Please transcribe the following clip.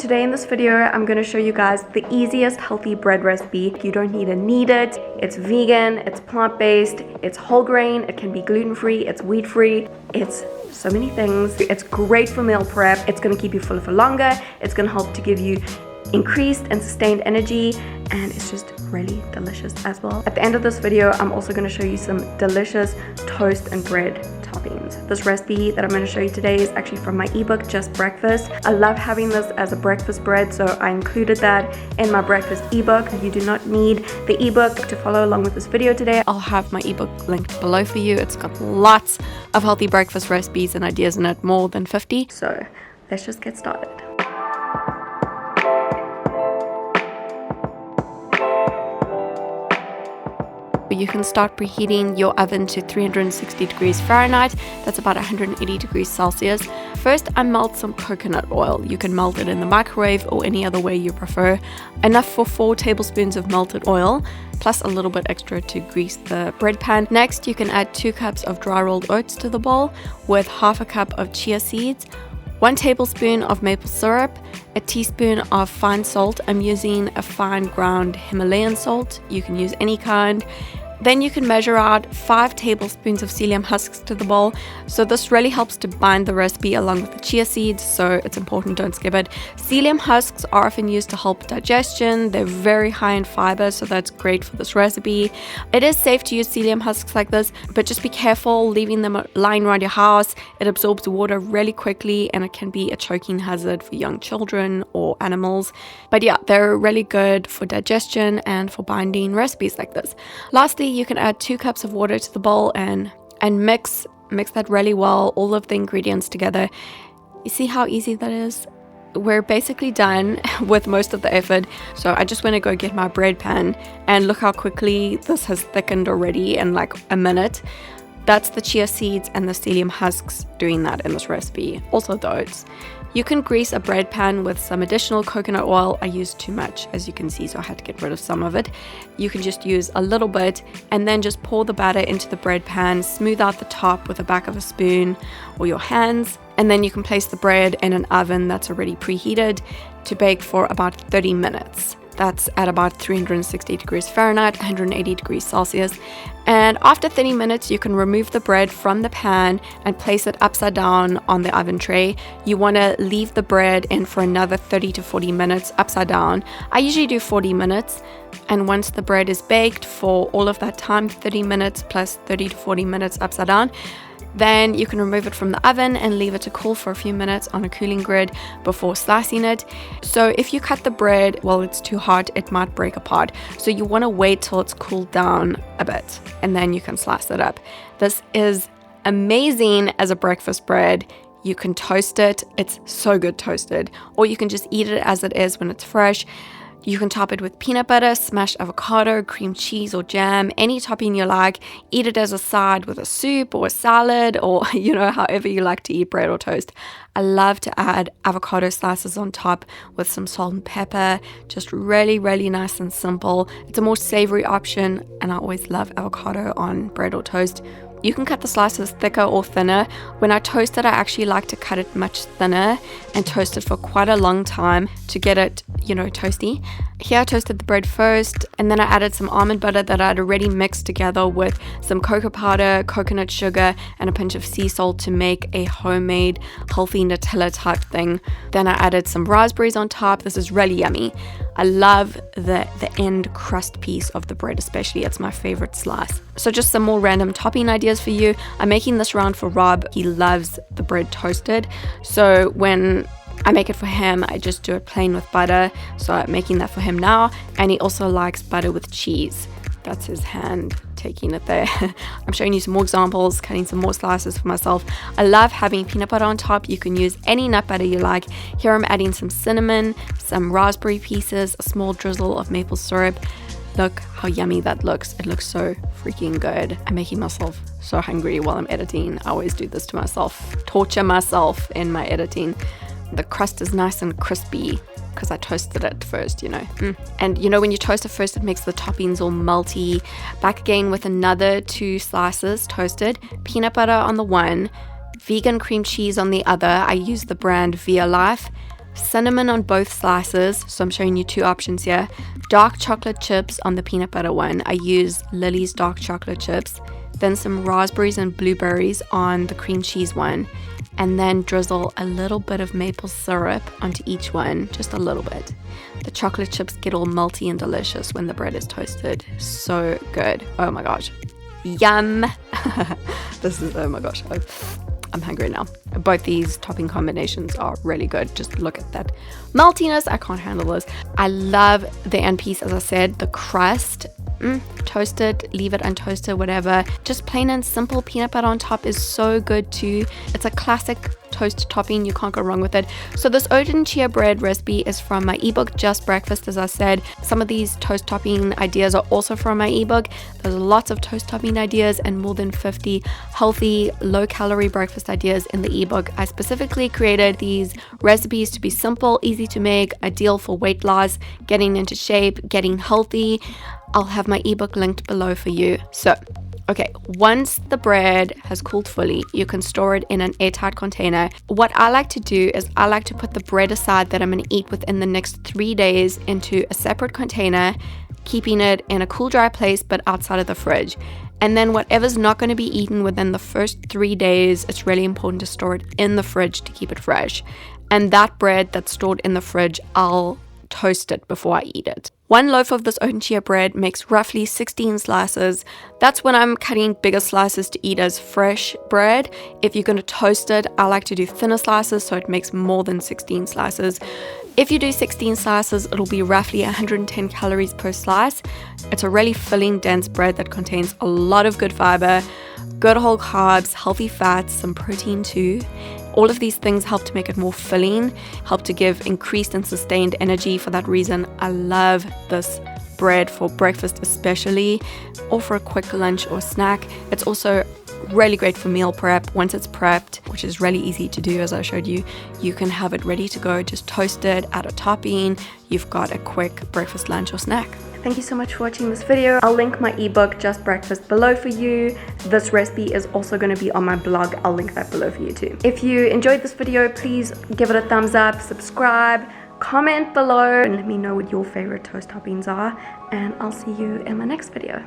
Today in this video, I'm going to show you guys the easiest healthy bread recipe. You don't need to knead it. It's vegan, it's plant-based, it's whole grain, it can be gluten-free, it's wheat-free, it's so many things. It's great for meal prep. It's going to keep you fuller for longer. It's going to help to give you increased and sustained energy, and it's just really delicious as well. At the end of this video, I'm also going to show you some delicious toast and bread toppings. This recipe that I'm going to show you today is actually from my ebook, Just Breakfast. I love having this as a breakfast bread, so I included that in my breakfast ebook. You do not need the ebook to follow along with this video today. I'll have my ebook linked below for you. It's got lots of healthy breakfast recipes and ideas in it, more than 50. So let's just get started. You can start preheating your oven to 360 degrees Fahrenheit. That's about 180 degrees Celsius. First, I melt some coconut oil. You can melt it in the microwave or any other way you prefer. Enough for 4 tablespoons of melted oil, plus a little bit extra to grease the bread pan. Next, you can add 2 cups of dry rolled oats to the bowl with half a cup of chia seeds, 1 tablespoon of maple syrup, a teaspoon of fine salt. I'm using a fine ground Himalayan salt. You can use any kind. Then you can measure out 5 tablespoons of psyllium husks to the bowl. So this really helps to bind the recipe along with the chia seeds, so it's important, don't skip it. Psyllium husks are often used to help digestion. They're very high in fiber, so that's great for this recipe. It is safe to use psyllium husks like this, but just be careful leaving them lying around your house. It absorbs water really quickly and it can be a choking hazard for young children or animals. But yeah, they're really good for digestion and for binding recipes like this. Lastly, you can add 2 cups of water to the bowl and mix that really well, all of the ingredients together. You see how easy that is? We're basically done with most of the effort, so I just want to go get my bread pan, and look how quickly this has thickened already in like a minute. That's the chia seeds and the psyllium husks doing that in this recipe, also the oats. You can grease a bread pan with some additional coconut oil. I used too much, as you can see, so I had to get rid of some of it. You can just use a little bit and then just pour the batter into the bread pan, smooth out the top with the back of a spoon or your hands, and then you can place the bread in an oven that's already preheated to bake for about 30 minutes. That's at about 360 degrees Fahrenheit, 180 degrees Celsius. And after 30 minutes, you can remove the bread from the pan and place it upside down on the oven tray. You want to leave the bread in for another 30 to 40 minutes upside down. I usually do 40 minutes. And once the bread is baked for all of that time, 30 minutes plus 30 to 40 minutes upside down, then you can remove it from the oven and leave it to cool for a few minutes on a cooling grid before slicing it. So if you cut the bread while it's too hot, it might break apart. So you want to wait till it's cooled down a bit and then you can slice it up. This is amazing as a breakfast bread. You can toast it. It's so good toasted. Or you can just eat it as it is when it's fresh. You can top it with peanut butter, smashed avocado, cream cheese or jam, any topping you like. Eat it as a side with a soup or a salad, or however you like to eat bread or toast. I love to add avocado slices on top with some salt and pepper. Just really, really nice and simple. It's a more savory option, and I always love avocado on bread or toast. You can cut the slices thicker or thinner. When I toast it, I actually like to cut it much thinner and toast it for quite a long time to get it, toasty. Here I toasted the bread first, and then I added some almond butter that I'd already mixed together with some cocoa powder, coconut sugar, and a pinch of sea salt to make a homemade healthy Nutella type thing. Then I added some raspberries on top. This is really yummy. I love the end crust piece of the bread especially. It's my favorite slice. So just some more random topping ideas for you. I'm making this round for Rob. He loves the bread toasted. So when I make it for him, I just do it plain with butter. So I'm making that for him now. And he also likes butter with cheese. That's his hand taking it there. I'm showing you some more examples, cutting some more slices for myself. I love having peanut butter on top. You can use any nut butter you like. Here I'm adding some cinnamon, some raspberry pieces, a small drizzle of maple syrup. Look how yummy that looks. It looks so freaking good. I'm making myself so hungry while I'm editing. I always do this to myself, torture myself in my editing. The crust is nice and crispy because I toasted it first, And when you toast it first, it makes the toppings all melty. Back again with another 2 slices toasted, peanut butter on the one, vegan cream cheese on the other. I use the brand Via Life. cinnamon on both slices, so I'm showing you two options here. Dark chocolate chips on the peanut butter one. I use Lily's dark chocolate chips. Then some raspberries and blueberries on the cream cheese one. And then drizzle a little bit of maple syrup onto each one, just a little bit. The chocolate chips get all melty and delicious when the bread is toasted. So good. Oh my gosh. Yum. This is, oh my gosh. I'm hungry now. Both these topping combinations are really good. Just look at that meltiness. I can't handle this. I love the end piece, as I said, the crust. Toast it, leave it untoasted, whatever. Just plain and simple peanut butter on top is so good too. It's a classic toast topping. You can't go wrong with it. So this oat and chia bread recipe is from my ebook Just Breakfast. As I said, some of these toast topping ideas are also from my ebook. There's lots of toast topping ideas and more than 50 healthy, low calorie breakfast ideas in the ebook. I specifically created these recipes to be simple, easy to make, ideal for weight loss, getting into shape, getting healthy. I'll have my ebook linked below for you. So, okay, once the bread has cooled fully, you can store it in an airtight container. What I like to do is I like to put the bread aside that I'm going to eat within the next 3 days into a separate container, keeping it in a cool, dry place, but outside of the fridge. And then whatever's not going to be eaten within the first 3 days, it's really important to store it in the fridge to keep it fresh. And that bread that's stored in the fridge, I'll toast it before I eat it. One loaf of this oat and chia bread makes roughly 16 slices. That's when I'm cutting bigger slices to eat as fresh bread. If you're going to toast it, I like to do thinner slices so it makes more than 16 slices. If you do 16 slices, it'll be roughly 110 calories per slice. It's a really filling, dense bread that contains a lot of good fiber, good whole carbs, healthy fats, some protein too. All of these things help to make it more filling, help to give increased and sustained energy. For that reason, I love this bread for breakfast especially, or for a quick lunch or snack. It's also really great for meal prep. Once it's prepped, which is really easy to do as I showed you, you can have it ready to go, just toast it, add a topping. You've got a quick breakfast, lunch or snack. Thank you so much for watching this video. I'll link my ebook Just Breakfast below for you. This recipe is also going to be on my blog. I'll link that below for you too. If you enjoyed this video, please give it a thumbs up, subscribe, comment below, and let me know what your favorite toast toppings are. And I'll see you in my next video.